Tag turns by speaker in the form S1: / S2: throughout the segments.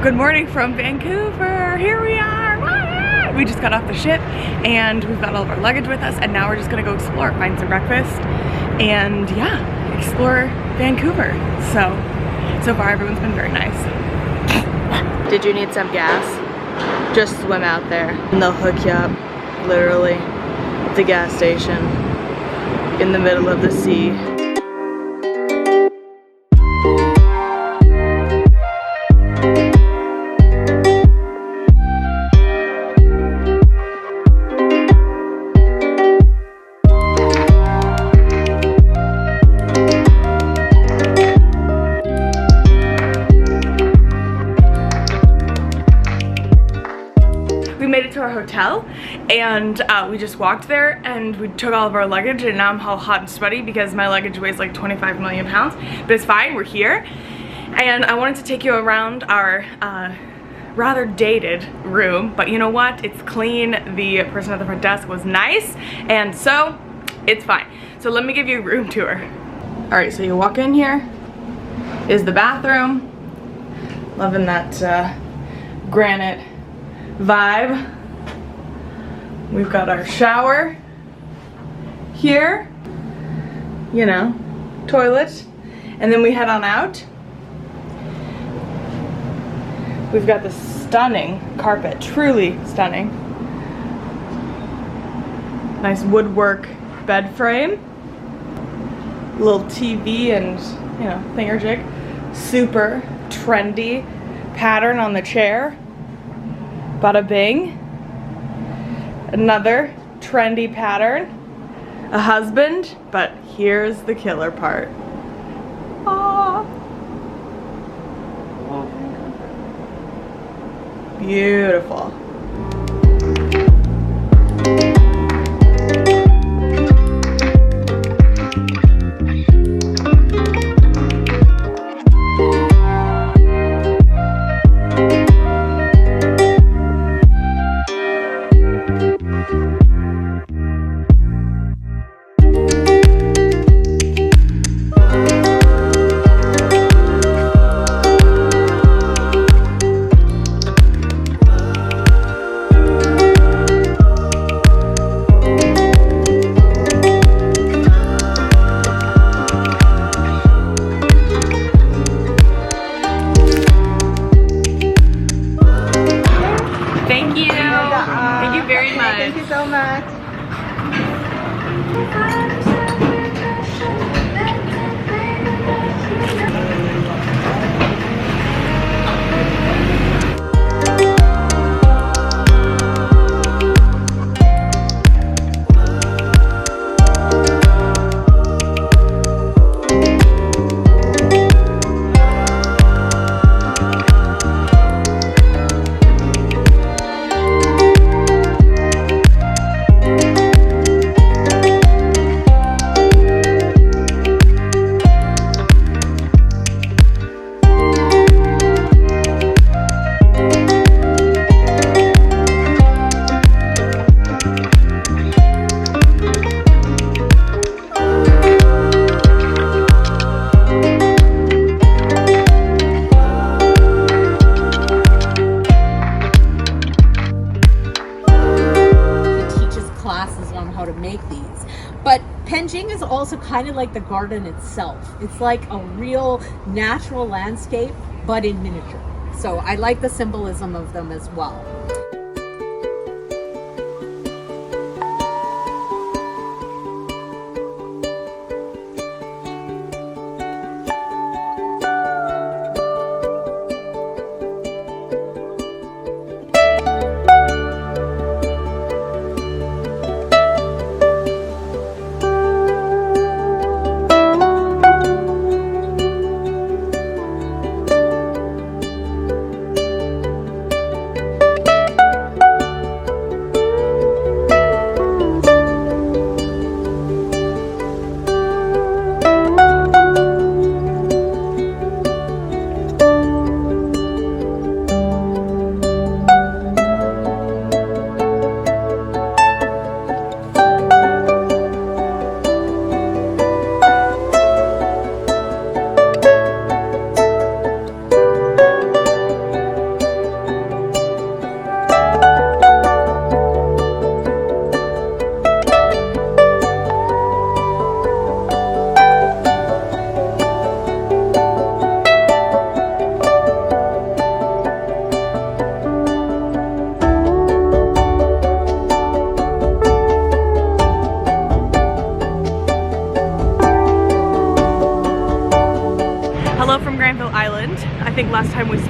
S1: Good morning from Vancouver. Here we are. Ah! We just got off the ship and we've got all of our luggage with us, and now we're just gonna go explore, find some breakfast, and yeah, explore Vancouver. So far everyone's been very nice. Did you need some gas? Just swim out there and they'll hook you up, literally, at the gas station in the middle of the sea. To our hotel, and we just walked there and we took all of our luggage, and now I'm all hot and sweaty because my luggage weighs like 25 million pounds, but it's fine, we're here. And I wanted to take you around our rather dated room, but you know what, it's clean. The person at the front desk was nice, and so it's fine. So let me give you a room tour. All right, so you walk in, here is the bathroom. Loving that granite vibe. We've got our shower here, you know, toilet, and then we head on out. We've got this stunning carpet, truly stunning. Nice woodwork bed frame, little TV and, you know, thingamajig. Super trendy pattern on the chair. Bada bing. Another trendy pattern. A husband, but here's the killer part. Aww. Beautiful.
S2: Thank you so much.
S3: Is also kind of like the garden itself. It's like a real natural landscape, but in miniature. So I like the symbolism of them as well.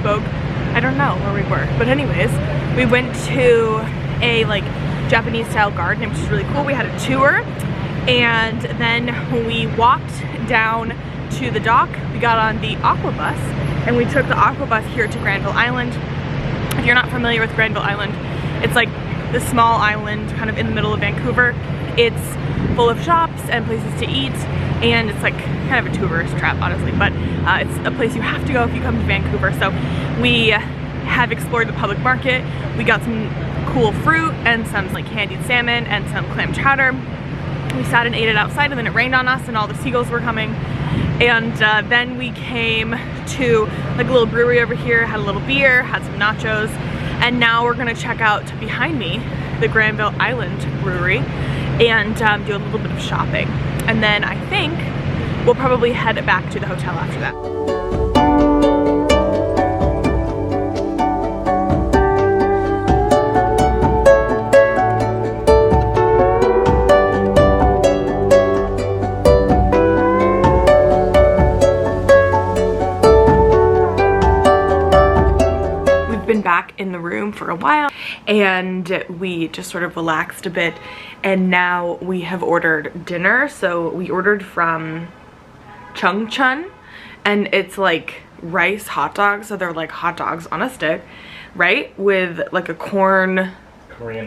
S1: spoke. I don't know where we were, but anyways, we went to a like Japanese style garden, which is really cool. We had a tour, and then when we walked down to the dock, we got on the aqua bus, and we took the aqua bus here to Granville Island. If you're not familiar with Granville Island, it's like the small island kind of in the middle of Vancouver. It's full of shops and places to eat, and it's like kind of a tourist trap, honestly, but it's a place you have to go if you come to Vancouver. So we have explored the public market. We got some cool fruit and some like candied salmon and some clam chowder. We sat and ate it outside, and then it rained on us and all the seagulls were coming. And then we came to like a little brewery over here, had a little beer, had some nachos, and now we're gonna check out behind me the Granville Island Brewery and do a little bit of shopping. And then I think we'll probably head back to the hotel after that. Back in the room for a while, and we just sort of relaxed a bit, and now we have ordered dinner. So we ordered from Chung Chun, and it's like rice hot dogs, so they're like hot dogs on a stick, right, with like a Korean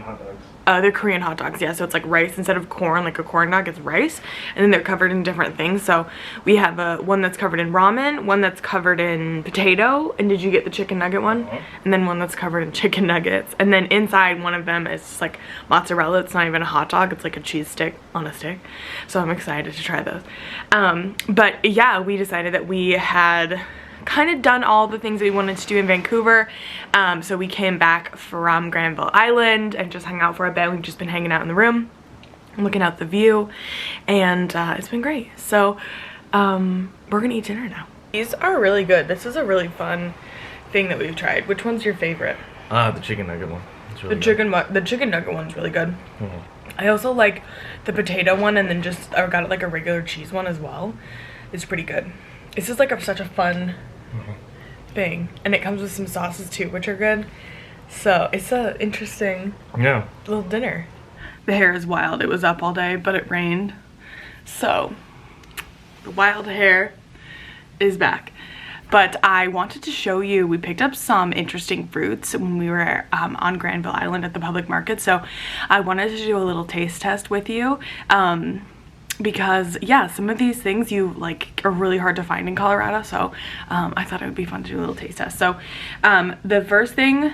S1: hot dogs. They're Korean hot dogs, yeah. So it's like rice instead of corn, like a corn dog, it's rice. And then they're covered in different things. So we have one that's covered in ramen, one that's covered in potato. And did you get the chicken nugget one? And then one that's covered in chicken nuggets. And then inside one of them is just like mozzarella. It's not even a hot dog. It's like a cheese stick on a stick. So I'm excited to try those. But yeah, we decided that we had kind of done all the things we wanted to do in Vancouver, so we came back from Granville Island and just hung out for a bit. We've just been hanging out in the room, looking out the view, and it's been great. So we're gonna eat dinner now. These are really good. This is a really fun thing that we've tried. Which one's your favorite?
S2: The chicken nugget one. Really
S1: the chicken nugget one's really good. I also like the potato one, and then just I got like a regular cheese one as well. It's pretty good. It's just like such a fun thing, and it comes with some sauces too, which are good. So it's a interesting little dinner. The hair is wild. It was up all day, but it rained, so the wild hair is back. But I wanted to show you, we picked up some interesting fruits when we were on Granville Island at the public market, so I wanted to do a little taste test with you. Because yeah, some of these things you like are really hard to find in Colorado, so I thought it would be fun to do a little taste test. So the first thing,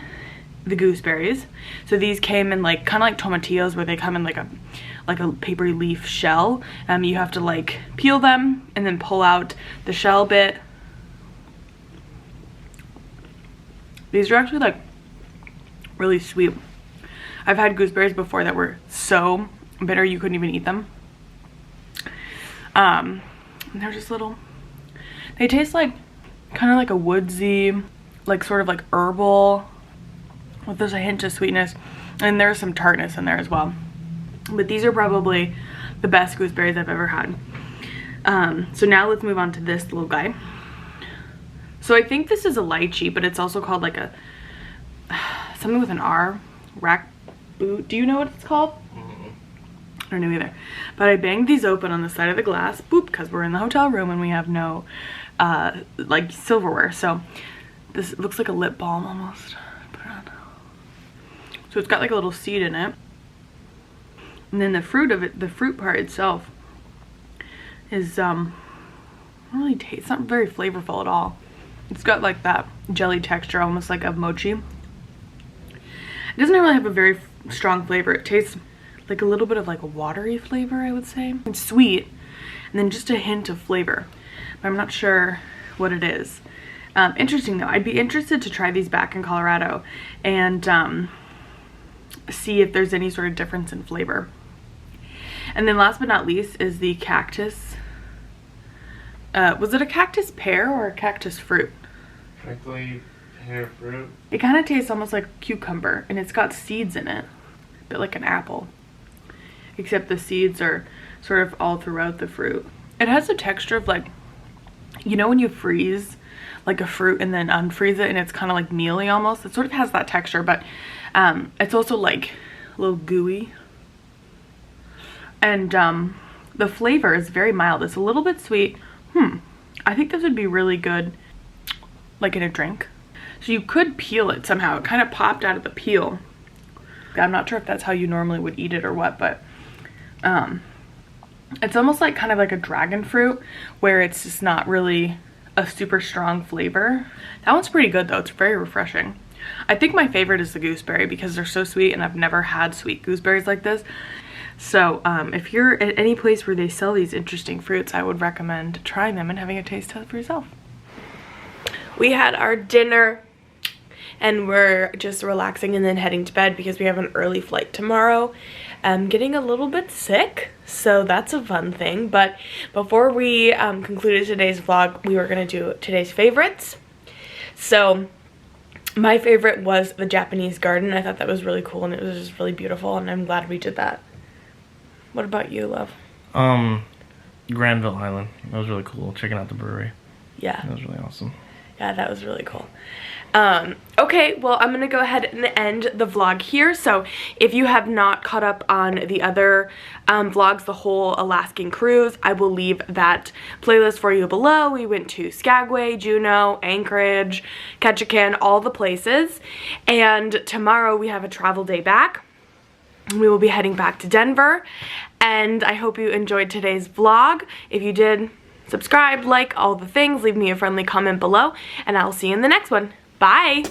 S1: the gooseberries. So these came in like kind of like tomatillos, where they come in like a paper leaf shell. You have to like peel them and then pull out the shell bit. These are actually like really sweet. I've had gooseberries before that were so bitter you couldn't even eat them. And they're just little, they taste like kind of like a woodsy, like sort of like herbal, with there's a hint of sweetness, and there's some tartness in there as well. But these are probably the best gooseberries I've ever had. So now let's move on to this little guy. So I think this is a lychee, but it's also called like a something with an R, rackboot. Do you know what it's called? I don't know either. But I banged these open on the side of the glass, boop, because we're in the hotel room and we have no like silverware. So this looks like a lip balm almost. Put it on. So it's got like a little seed in it. And then the fruit of it, the fruit part itself is really it's not very flavorful at all. It's got like that jelly texture, almost like a mochi. It doesn't really have a very strong flavor. It tastes like a little bit of like a watery flavor, I would say. It's sweet, and then just a hint of flavor, but I'm not sure what it is. Interesting though. I'd be interested to try these back in Colorado and see if there's any sort of difference in flavor. And then last but not least is the cactus. Was it a cactus pear or a cactus fruit?
S2: Prickly pear fruit.
S1: It kind of tastes almost like cucumber, and it's got seeds in it, a bit like an apple, except the seeds are sort of all throughout the fruit. It has a texture of like, you know when you freeze like a fruit and then unfreeze it, and it's kind of like mealy almost. It sort of has that texture, but it's also like a little gooey. And the flavor is very mild. It's a little bit sweet. I think this would be really good like in a drink. So you could peel it somehow. It kind of popped out of the peel. I'm not sure if that's how you normally would eat it or what, but it's almost like kind of like a dragon fruit where it's just not really a super strong flavor. That one's pretty good though. It's very refreshing. I think my favorite is the gooseberry because they're so sweet, and I've never had sweet gooseberries like this. So if you're at any place where they sell these interesting fruits, I would recommend trying them and having a taste test for yourself. We had our dinner and we're just relaxing and then heading to bed because we have an early flight tomorrow. I'm getting a little bit sick, so that's a fun thing. But before we concluded today's vlog, we were gonna do today's favorites. So my favorite was the Japanese garden. I thought that was really cool and it was just really beautiful, and I'm glad we did that. What about you, love?
S2: Granville Island. That was really cool. Checking out the brewery.
S1: Yeah.
S2: That was really awesome.
S1: Yeah, that was really cool. Okay, well, I'm gonna go ahead and end the vlog here. So if you have not caught up on the other vlogs, the whole Alaskan cruise, I will leave that playlist for you below. We went to Skagway, Juneau, Anchorage, Ketchikan, all the places. And tomorrow we have a travel day back. We will be heading back to Denver, and I hope you enjoyed today's vlog. If you did, subscribe, like, all the things, leave me a friendly comment below, and I'll see you in the next one. Bye!